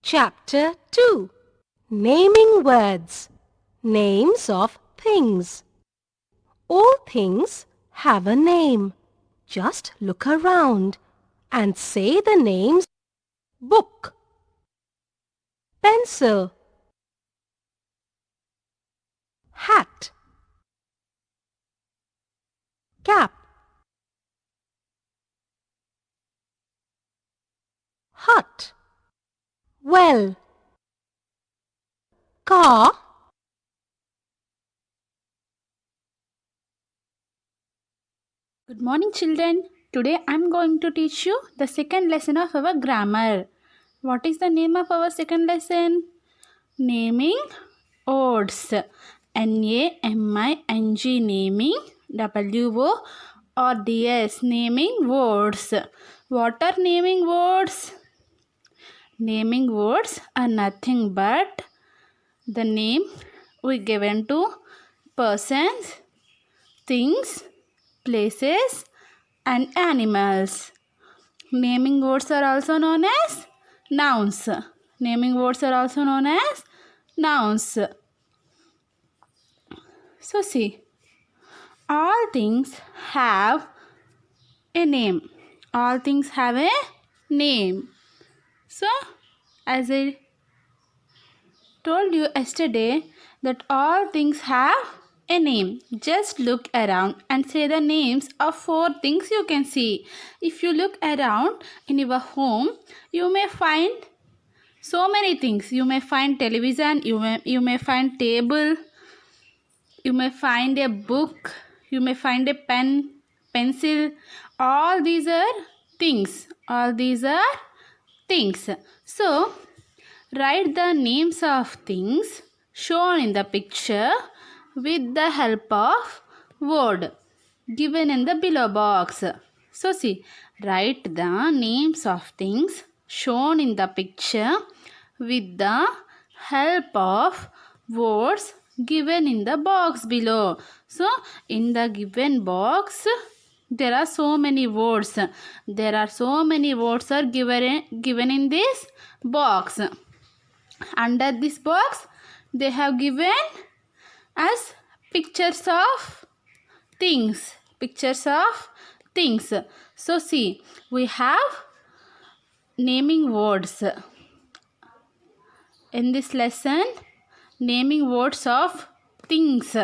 Chapter 2. Naming words. Names of things. All things have a name. Just look around and say the names. Book, pencil, hat, cap, hut, well, car, Good morning, children. Today I am going to teach you the second lesson of our grammar. What is the name of our second lesson? Naming words. Naming. Naming. WORDS. Naming words. What are naming words? Naming words are nothing but the name we given to persons, things, places and animals. Naming words are also known as nouns. Naming words are also known as nouns. So see, all things have a name. All things have a name. So as I told you yesterday that all things have a name. Just look around and say the names of 4 things you can see. If you look around in your home, you may find so many things. You may find television, you may find table, you may find a book, you may find a pen, pencil. All these are things. All these are things. So write the names of things shown in the picture with the help of word given in the below box. So see, write the names of things shown in the picture with the help of words given in the box below. So in the given box there are so many words. There are so many words are given in this box. Under this box they have given us pictures of things. So see, we have naming words in this lesson. Naming words of things.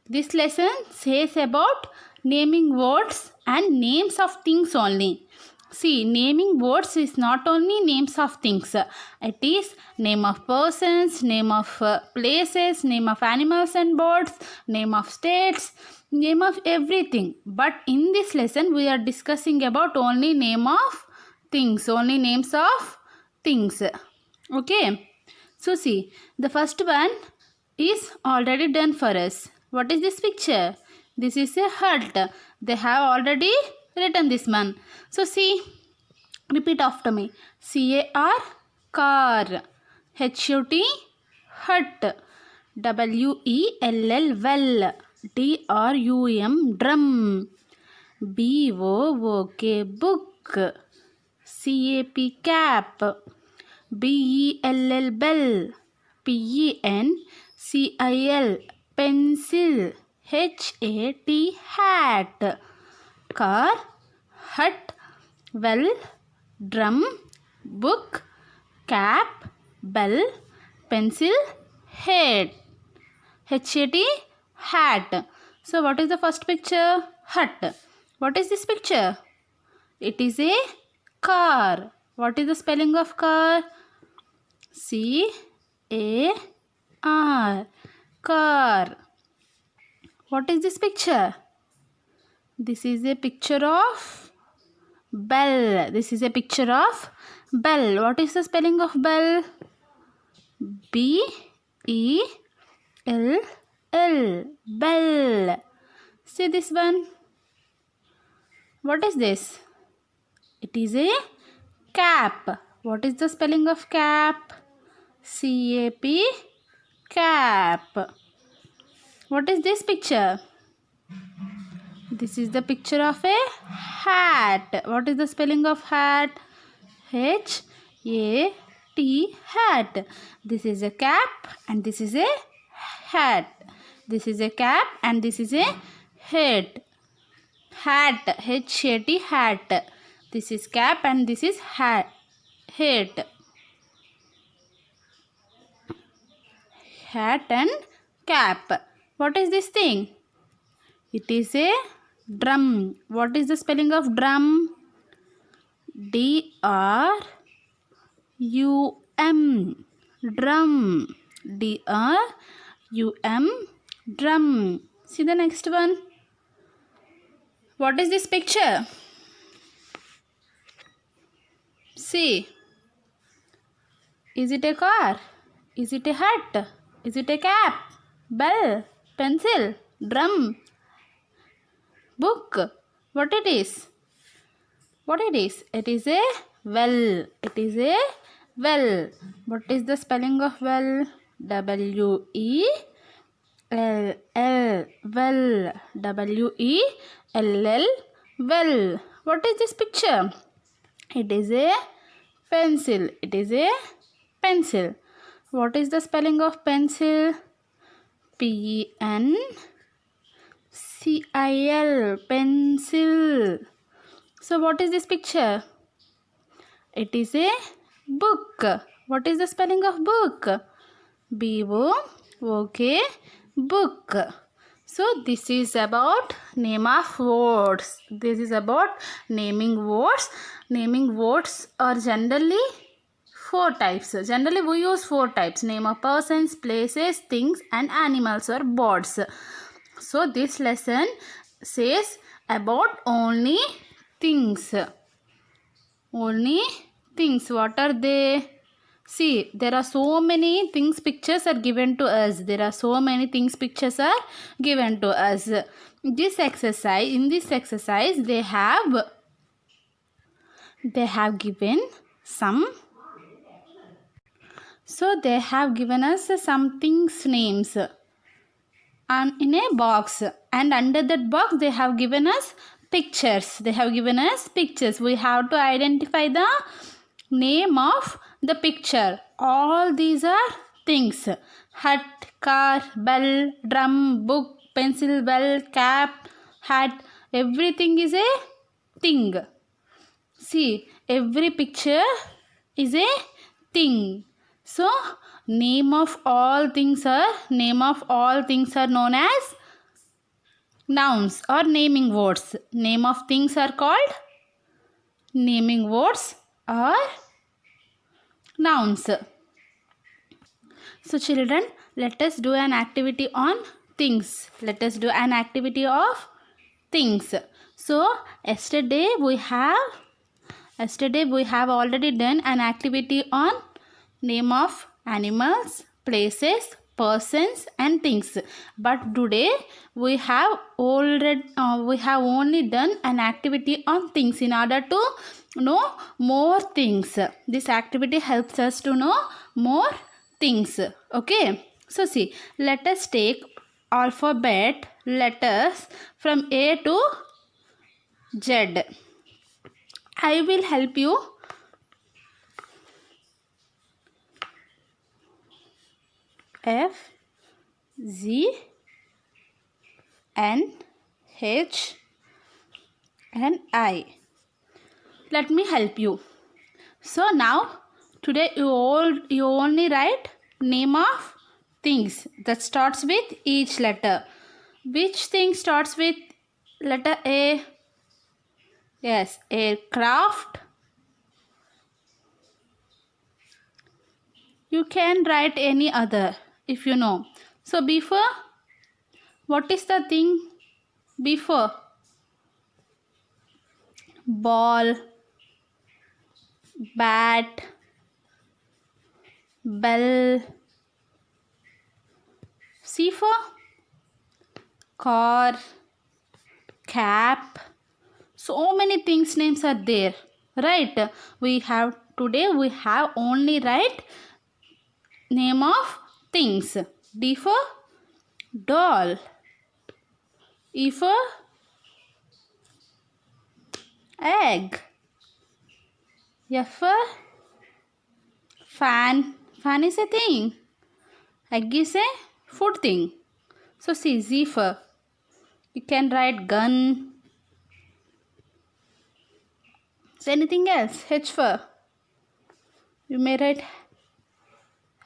This lesson says about naming words and names of things only. See, naming words is not only names of things. It is name of persons, name of places, name of animals and birds, name of states, name of everything. But in this lesson, we are discussing about only name of things, only names of things. Okay. So see, the first one is already done for us. What is this picture? This is a hut. They have already written this one. So see, repeat after me. CAR, car. HUT, hut. WELL, well. DRUM, drum. BOOK, book. CAP, cap. BELL, bell. PENCIL, pencil. HAT, hat. Car, hut, well, drum, book, cap, bell, pencil, hat. HAT, hat. So what is the first picture? Hut. What is this picture? It is a car. What is the spelling of car? CAR. Car. What is this picture? This is a picture of bell. This is a picture of bell. What is the spelling of bell? BELL. Bell. See this one. What is this? It is a cap. What is the spelling of cap? CAP. Cap. What is this picture? This is the picture of a hat. What is the spelling of hat? HAT. T, hat. This is a cap and this is a hat. This is a cap and this is a hat. Hat, H-A-T, hat. This is cap and this is hat. Hat. Hat and cap. What is this thing? It is a drum. What is the spelling of drum? D-R-U-M. Drum. D-R-U-M. Drum. See the next one. What is this picture? See. Is it a car? Is it a hat? Is it a cap? Bell? Pencil? Drum? Book? What it is? What it is? It is a well. It is a well. What is the spelling of well? W-E-L-L. Well. W-E-L-L. Well. What is this picture? It is a pencil. It is a pencil. What is the spelling of pencil? P-E-N-C-I-L. Pencil. So what is this picture? It is a book. What is the spelling of book? B-O-O-K. Book. So this is about name of words. This is about naming words. Naming words are generally 4 types. Generally we use 4 types. Name of persons, places, things and animals or birds. So this lesson says about only things. Only things. What are they? See, there are so many things pictures are given to us. There are so many things pictures are given to us. In this exercise they have given some. So they have given us some things names and in a box, and under that box they have given us pictures. They have given us pictures. We have to identify the name of the picture. All these are things. Hut, car, bell, drum, book, pencil, bell, cap, hat. Everything is a thing. See, every picture is a thing. So name of all things are known as nouns or naming words. Name of things are called naming words or nouns. So children, let us do an activity on things. Let us do an activity of things. So yesterday we have already done an activity on name of animals, places, persons and things. But today we have only done an activity on things in order to know more things. This activity helps us to know more things. Okay. So see, let us take alphabet letters from A to Z. I will help you. F, Z, N, H, and I. Let me help you. So now today you only write name of things that starts with each letter. Which thing starts with letter A? Yes, aircraft. You can write any other if you know. So before, what is the thing before? Ball, bat, bell. C for car, cap. So many things names are there, right? Today we have only write name of things. D for doll. E for egg. F for Fan. Fan is a thing. Egg is a food thing. So see, Z for. You can write gun. So anything else? H for. You may write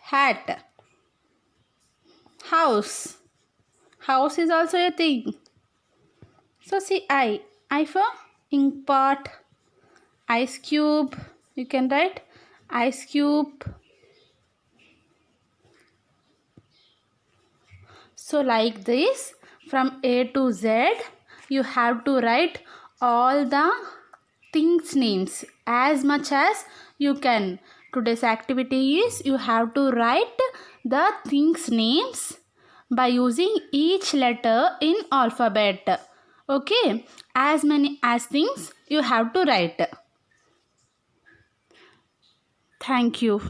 hat. House. House is also a thing. So see, I. I for ink pot. Ice cube. You can write ice cube. So like this, from A to Z, you have to write all the things names as much as you can. Today's activity is you have to write the things names by using each letter in alphabet. Okay, as many as things you have to write. Thank you.